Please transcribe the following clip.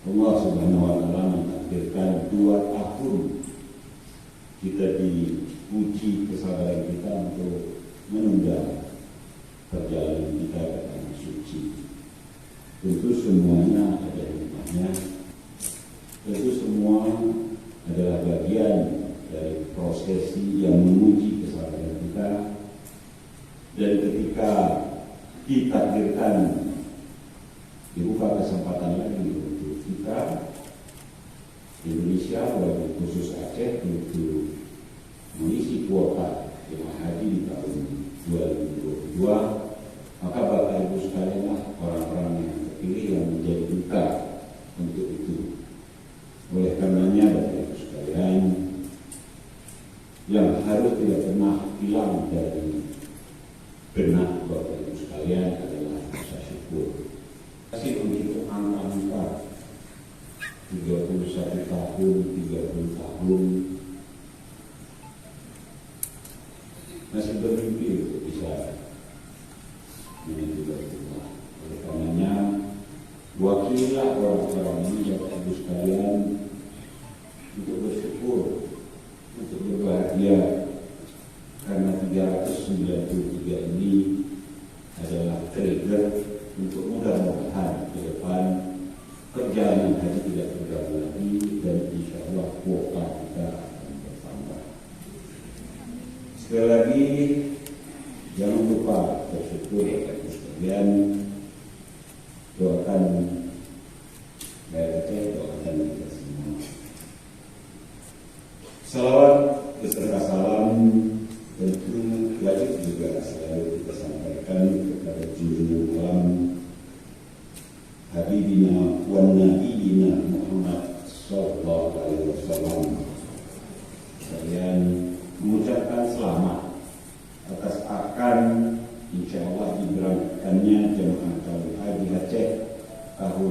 Allah Subhanahu wa Ta'ala mentakdirkan 2 tahun kita diuji kesabaran kita untuk menunda perjalanan kita ke tanah suci. Tentu semuanya ada hikmahnya. Tentu semua adalah bagian dari prosesi yang menguji kesabaran kita. Dan ketika ditakdirkan dibuka kesempatan lagi untuk kita Indonesia, wabil khusus Aceh, untuk mengisi kuota jemaah haji di tahun 2022, maka Bapak Ibu sekalian orang-orang yang terpilih yang menjadi duta untuk itu. Oleh karenanya Bapak Ibu sekalian, yang harus tidak pernah hilang dari benak Bapak Ibu sekalian adalah rasa syukur. Kasih untuk angka-angka 31 tahun, 30 tahun masih bermimpi untuk bisa menuju Allah. Oleh karenanya, wakilah orang-orang ini Bapak Ibu sekalian untuk bersyukur, untuk berbahagia, karena 393 ini adalah trigger untuk mudah-mudahan ke depan perjalanan haji tidak terganggu lagi, dan insya Allah kuota kita akan bertambah. Sekali lagi, jangan lupa bersyukur Bapak Ibu sekalian, doakan Aceh, doakan kita semua. Salawat beserta salam tentu wajib juga selalu kita sampaikan kepada junjungan alam Habibina wa Nabiyina Muhammad sallallahu alaihi wasallam. Saya mengucapkan selamat atas akan insya Allah diberangkatkannya jemaah calon haji Aceh tahun